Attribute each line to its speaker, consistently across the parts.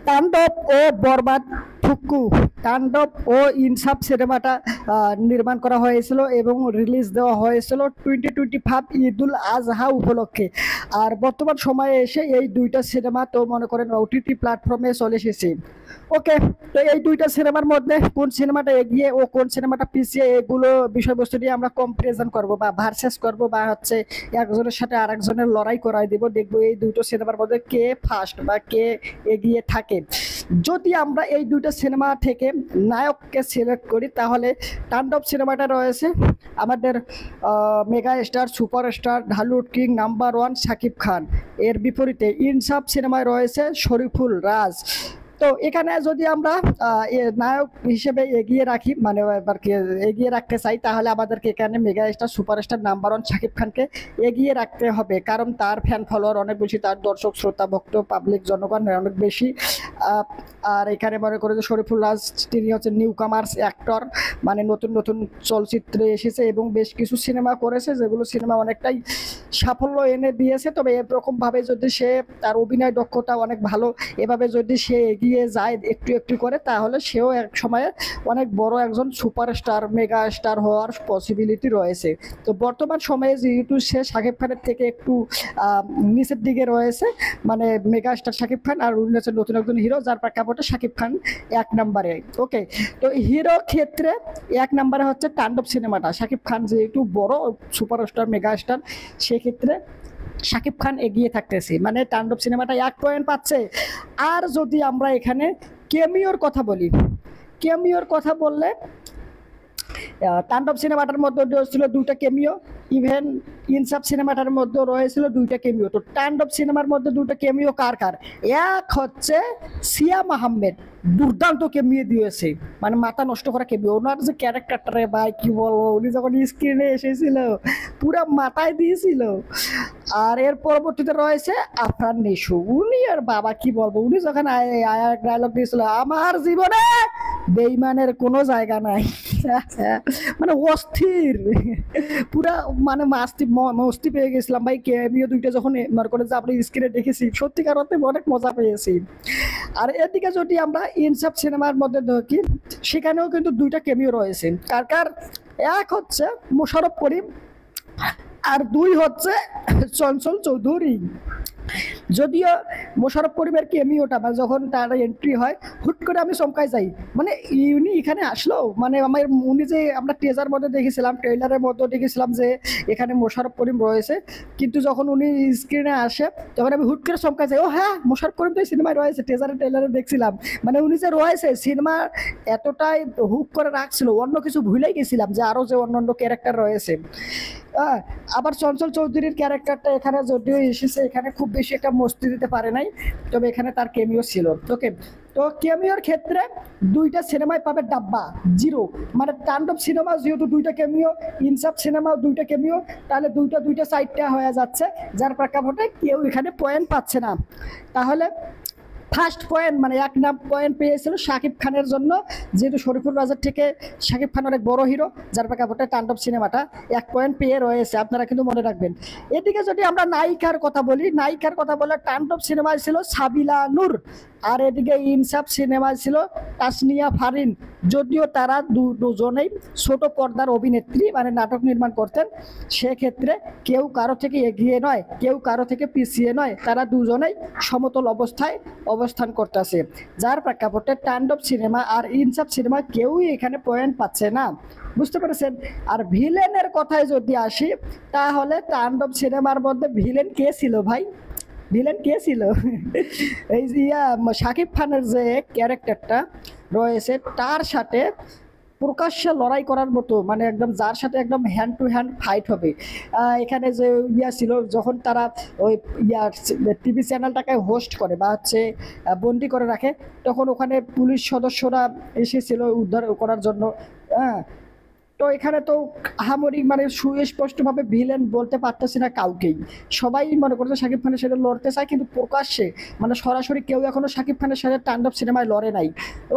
Speaker 1: তাণ্ডব ও বরবাদ ফুক্কু, তাণ্ডব ও ইনসাফ সিনেমাটা নির্মাণ করা হয়েছিল এবং রিলিজ দেওয়া হয়েছিল 2025 ঈদুল আজহা উপলক্ষে। আর বর্তমান সময়ে এসে এই দুইটা সিনেমা তো মনে করেন ওটিটি প্ল্যাটফর্মে চলে এসেছে। ওকে, তো এই দুইটা সিনেমার মধ্যে কোন সিনেমাটা এগিয়ে ও কোন সিনেমাটা পিছিয়ে, এগুলো বিষয়বস্তু নিয়ে আমরা কম্পারিজন করব বা ভার্সেস করব, বা হচ্ছে একজনের সাথে আরেকজনের লড়াই করাই দেব, দেখবো এই দুটো সিনেমার মধ্যে কে ফার্স্ট বা কে এগিয়ে থাকে। যদি আমরা এই দুইটা সিনেমা থেকে নায়ককে সিলেক্ট করি, তাহলে তাণ্ডব সিনেমাটা রয়েছে আমাদের mega star superstar Dhallywood king number 1 Shakib Khan. এর বিপরীতে ইনসাফ সিনেমায় রয়েছে শরীফুল রাজ। তো এখানে যদি আমরা নায়ক হিসেবে এগিয়ে রাখি, মানে এবার কি এগিয়ে রাখতে চাই, তাহলে আমাদেরকে এখানে mega star superstar number 1 Shakib খানকে এগিয়ে রাখতে হবে, কারণ তার ফ্যান ফলোয়ার অনেক বেশি, তার দর্শক শ্রোতা ভক্ত পাবলিক জনগণ অনেক বেশি। আর এখানে মনে করে যে শরীফুল রাজ, তিনি হচ্ছে নিউ কামার্স অ্যাক্টর, মানে নতুন নতুন চলচ্চিত্রে এসেছে এবং বেশ কিছু সিনেমা করেছে, যেগুলো সিনেমা অনেকটাই সাফল্য এনে দিয়েছে। তবে এরকমভাবে যদি সে, তার অভিনয় দক্ষতা অনেক ভালো, এভাবে যদি সে এগিয়ে যায় একটু একটু করে, তাহলে সেও এক সময়ে অনেক বড় একজন সুপারস্টার মেগা স্টার হওয়ার পসিবিলিটি রয়েছে। তো বর্তমান সময়ে যেহেতু সে শাকিব খানের থেকে একটু নিচের দিকে রয়েছে, মানে মেগা স্টার শাকিব খান, আর উনি হচ্ছে নতুন একজন হিরো, যার প্রেক্ষাপটে শাকিব খান 1 নম্বরে। ওকে, তো হিরো ক্ষেত্রে 1 নম্বরে হচ্ছে তাণ্ডব সিনেমাটা। শাকিব খান যেহেতু বড় সুপারস্টার মেগা স্টার, সেক্ষেত্রে শাকিব খান এগিয়ে থাকতেছে, মানে তাণ্ডব সিনেমাটা 1 পয়েন্ট পাচ্ছে। আর যদি আমরা এখানে কেমিওর কথা বলি, কেমিওর কথা বললে তাণ্ডব সিনেমাটার মধ্যে ছিল 2টা কেমিও, ইভেন ইনসাফ সিনেমাটার মধ্যে রয়েছিল 2টা কেমিও। তো তাণ্ডব সিনেমার মধ্যে 2টা কেমিও কার কার? এক হচ্ছে সিয়াম আহমেদ, দুর্দান্ত কেমিও দিয়েছে, মানে মাথা নষ্ট করা কেমিও। ওনার যে ক্যারেক্টারটা রে ভাই কি বলবো, উনি যখন স্ক্রিনে এসেছিল পুরা মাথায় দিয়েছিল। আর এর পরবর্তীতে রয়েছে আফরান নিশু, উনি আর বাবা কি বলবো, উনি যখন ডায়লগ দিয়েছিল, আমার জীবনে বেইমানের কোনো জায়গা নাই, মানে অস্থির পুরা, মানে মস্তি পেয়ে গেছিলাম ভাই। কেমিও 2টা যখন মনে করে যে আপনি স্ক্রিনে দেখেছি, সত্যিকার অর্থে অনেক মজা পেয়েছি। আর এদিকে যদি আমরা ইনসাফ সিনেমার মধ্যে দেখি, সেখানেও কিন্তু 2টা কেমিও রয়েছে। কার কার? এক হচ্ছে মোশাররফ করিম, আর 2 হচ্ছে চঞ্চল চৌধুরী। যদিও মোশাররফ করিমের কেমিওটা, মানে যখন তার এন্ট্রি হয়, হুট করে আমি চমকাই যাই, মানে উনি এখানে আসলো, মানে আমার উনি যে আমরা টেজার মধ্যে দেখেছিলাম, ট্রেলারের মধ্যে দেখেছিলাম যে এখানে মোশাররফ করিম রয়েছে, কিন্তু যখন উনি স্ক্রিনে আসে তখন আমি হুট করে চমকাই যাই, ও হ্যাঁ মোশাররফ করিম তো এই সিনেমায় রয়েছে, ট্রেলারে দেখছিলাম, মানে উনি যে রয়েছে, সিনেমা এতটাই হুক করে রাখছিল, অন্য কিছু ভুলেই গেছিলাম যে আরও যে অন্য ক্যারেক্টার রয়েছে। আবার চঞ্চল চৌধুরীর ক্যারেক্টারটা এখানে যদিও এসেছে, এখানে খুব বেশি একটা মস্তি দিতে পারে নাই, তবে এখানে তার কেমিও ছিল। ওকে, তো কেমিওর ক্ষেত্রে 2টা সিনেমায় পাবে ডাব্বা 0, মানে তাণ্ডব সিনেমা যেহেতু 2টা কেমিও, ইনসাফ সিনেমাও 2টা কেমিও, তাহলে 2টা সাইডটা হয়ে যাচ্ছে, যার প্রেক্ষাপটে কেউ এখানে পয়েন্ট পাচ্ছে না। তাহলে ফার্স্ট পয়েন্ট, মানে 1 পয়েন্ট পেয়েছিল শাকিব খানের জন্য, যেহেতু শরীফুল রাজের থেকে শাকিব খান অনেক বড় হিরো, যার প্রেক্ষাপটে তাণ্ডব সিনেমাটা 1 পয়েন্ট পেয়ে রয়েছে, আপনারা কিন্তু মনে রাখবেন। এদিকে যদি আমরা নায়িকার কথা বলি, নায়িকার কথা বলে তাণ্ডব সিনেমায় ছিল সাবিলা নূর, আর এদিকে ইনসাফ সিনেমায় ছিল তাসনিয়া ফারিন। যদিও তারা দুজনেই ছোট পর্দার অভিনেত্রী, মানে নাটক নির্মাণ করতেন, সেক্ষেত্রে কেউ কারো থেকে এগিয়ে নয়, কেউ কারো থেকে পিছিয়ে নয়, তারা দুজনেই সমতল অবস্থায় অবস্থান করতেছে, যার প্রেক্ষাপটে তাণ্ডব সিনেমা আর ইনসাফ সিনেমা কেউই এখানে পয়েন্ট পাচ্ছে না, বুঝতে পেরেছেন। আর ভিলেনের কথায় যদি আসি, তাহলে তাণ্ডব সিনেমার মধ্যে ভিলেন কে ছিল ভাই? ভিলেন কে ছিল? এই যে শাকিব খানের যে ক্যারেক্টারটা রয়েছে, তার সাথে প্রকাশ্যে লড়াই করার মতো, মানে একদম যার সাথে একদম হ্যান্ড টু হ্যান্ড ফাইট হবে। এখানে যে ছিল, যখন তারা ওই টিভি চ্যানেলটাকে হোস্ট করে বা হচ্ছে বন্দি করে রাখে, তখন ওখানে পুলিশ সদস্যরা এসেছিল উদ্ধার করার জন্য। হ্যাঁ, তো এখানে তো আহামরি, মানে সুস্পষ্টভাবে ভিলেন বলতে পারতেছি না কাউকেই, সবাই মনে করছে শাকিব খানের সাথে লড়তে চায়, কিন্তু প্রকাশ্যে মানে সরাসরি কেউ এখনো শাকিব খানের সাথে তাণ্ডব সিনেমায় লড়ে নাই।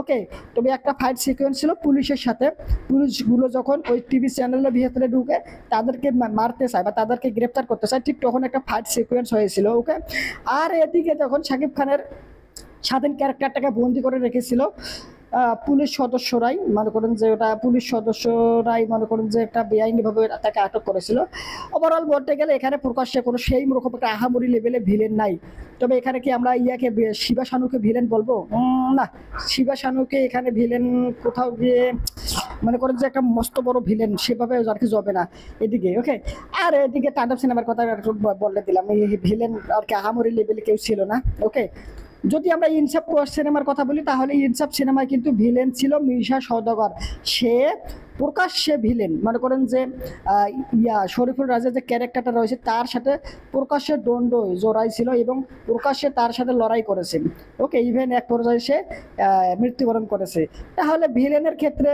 Speaker 1: ওকে, তবে একটা ফাইট সিকোয়েন্স ছিল পুলিশের সাথে, পুলিশগুলো যখন ওই টিভি চ্যানেলের ভিতরে ঢুকে তাদেরকে মারতে চায় বা তাদেরকে গ্রেপ্তার করতে চায়, ঠিক তখন একটা ফাইট সিকোয়েন্স হয়েছিল। ওকে, আর এদিকে যখন শাকিব খানের স্বাধীন ক্যারেক্টারটাকে বন্দি করে রেখেছিল পুলিশ সদস্যরাই, মনে করেন যে ওটা পুলিশ সদস্যরাই মনে করেন যে একটা বেআইনিভাবে তাকে আটক করেছিল। ওভারঅল বলতে গেলে এখানে প্রকাশ্যে কোনো সেই রকম একটা আহামরি লেভেলে ভিলেন নাই। তবে এখানে কি আমরা ইয়াকে শিবা শানুকে ভিলেন বলবো? না, শিবা শানুকে এখানে ভিলেন কোথাও গিয়ে মনে করেন যে একটা মস্ত বড় ভিলেন সেভাবে আর কি যাবে না এদিকে। ওকে, আর এদিকে তাণ্ডব সিনেমার কথা একটু বলে দিলাম, এই ভিলেন আর কি আহামরি লেভেলে কেউ ছিল না। ওকে, যদি আমরা ইনসাফ সিনেমার কথা বলি তাহলে ইনসাফ সিনেমায় কিন্তু ভিলেন ছিল মিশা সওদাগর। সে প্রকাশ্যে ভিলেন, মনে করেন যে শরীফুল রাজের যে ক্যারেক্টারটা রয়েছে তার সাথে প্রকাশ্যে দ্বন্দ্ব জড়াইছিল এবং প্রকাশ্যে তার সাথে লড়াই করেছে। ওকে, ইভেন এক পর্যায়ে সে মৃত্যুবরণ করেছে। তাহলে ভিলেনের ক্ষেত্রে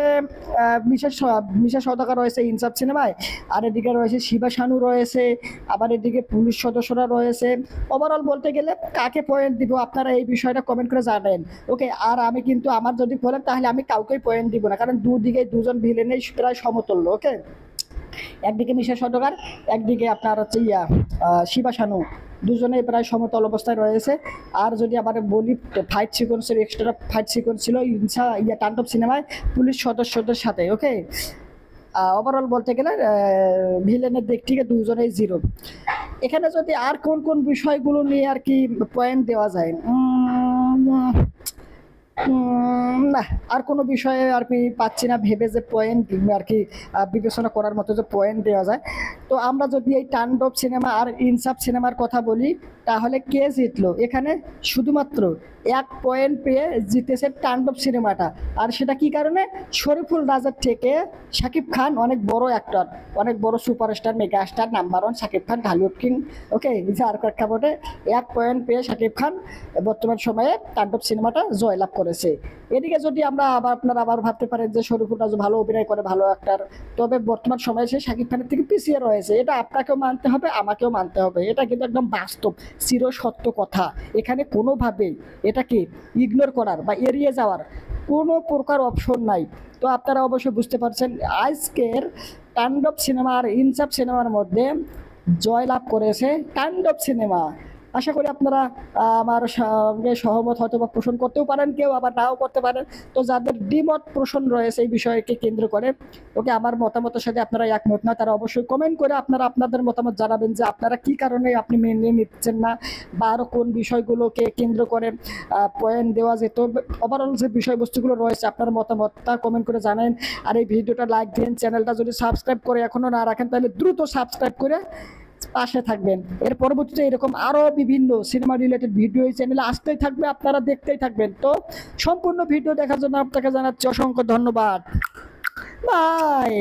Speaker 1: মিশা সওদাগর রয়েছে ইনসাফ সিনেমায়, আর এদিকে রয়েছে শিবা শানু রয়েছে, আবার এদিকে পুলিশ সদস্যরা রয়েছে। ওভারঅল বলতে গেলে কাকে পয়েন্ট দিব আপনারা এই বিষয়টা কমেন্ট করে জানাবেন। ওকে, আর আমি কিন্তু আমার যদি বলেন তাহলে আমি কাউকেই পয়েন্ট দিব না, কারণ দুদিকে দুজন ভিলেনেই প্রায় সমতুল্য। ওকে, একদিকে মিশা সওদাগর, একদিকে আপনার হচ্ছে শিবা শানু, দুজনেই প্রায় সমতল অবস্থায় রয়েছে। আর যদি আবার বলি ফাইট সিকোয়েন্সের এক্সট্রা ফাইট সিকোয়েন্স ছিল তাণ্ডব সিনেমায় পুলিশ সদস্যদের সাথে। ওকে, ওভারঅল বলতে গেলে ভিলেনের দিক থেকে দুজনেই জিরো। এখানে যদি আর কোন কোন বিষয়গুলো নিয়ে আর কি পয়েন্ট দেওয়া যায়, না আর কোনো বিষয়ে আর কি পাচ্ছি না ভেবে যে পয়েন্ট আর কি বিবেচনা করার মতো যে পয়েন্ট দেওয়া যায়। তো আমরা যদি এই তাণ্ডব সিনেমা আর ইনসাফ সিনেমার কথা বলি তাহলে কে জিতলো? এখানে শুধুমাত্র 1 পয়েন্ট পেয়ে জিতেছে তাণ্ডব সিনেমাটা। আর সেটা কি কারণে? শরীফুল রাজার থেকে শাকিব খান অনেক বড় অ্যাক্টর, অনেক বড় superstar, mega star, number 1 Shakib Khan, Dhallywood king. Okay, যার প্রেক্ষাপটে 1 পয়েন্ট পেয়ে শাকিব খান বর্তমান সময়ে তাণ্ডব সিনেমাটা জয়লাভ করেছে। এদিকে যদি আমরা আপনারা আবার ভাবতে পারেন যে শরীফুল রাজা ভালো অভিনয় করে, ভালো অ্যাক্টর, তবে বর্তমান সময়ে সে শাকিব খানের থেকে পিছিয়ে রয়েছে। এটা আপনাকেও মানতে হবে, আমাকেও মানতে হবে। এটা কিন্তু একদম বাস্তব চির সত্য কথা। এখানে কোনোভাবেই এটাকে ইগনোর করার বা এড়িয়ে যাওয়ার কোনো প্রকার অপশন নাই। তো আপনারা অবশ্যই বুঝতে পারছেন আজকের তাণ্ডব সিনেমা আর ইনসাফ সিনেমার মধ্যে জয়লাভ করেছে তাণ্ডব সিনেমা। আশা করি আপনারা আমার সঙ্গে সহমত হয়তো বা পোষণ করতেও পারেন, কেউ আবার নাও করতে পারেন। তো যাদের দ্বিমত পোষণ রয়েছে এই বিষয়কে কেন্দ্র করে, ওকে, আমার মতামতের সাথে আপনারা একমত না, তারা অবশ্যই কমেন্ট করে আপনারা আপনাদের মতামত জানাবেন যে আপনারা কি কারণে আপনি মেনে নিচ্ছেন না, বা আরও কোন বিষয়গুলোকে কেন্দ্র করে পয়েন্ট দেওয়া যেত। ওভারঅল যে বিষয়বস্তুগুলো রয়েছে আপনার মতামতটা কমেন্ট করে জানেন। আর এই ভিডিওটা লাইক দিন, চ্যানেলটা যদি সাবস্ক্রাইব করে এখনও না রাখেন তাহলে দ্রুত সাবস্ক্রাইব করে পাশে থাকবেন। এর পরবর্তীতে এরকম আরো বিভিন্ন সিনেমা রিলেটেড ভিডিও এই চ্যানেলে আসতেই থাকবে, আপনারা দেখতেই থাকবেন। তো সম্পূর্ণ ভিডিও দেখার জন্য আপনাকে জানাচ্ছি অসংখ্য ধন্যবাদ। বাই।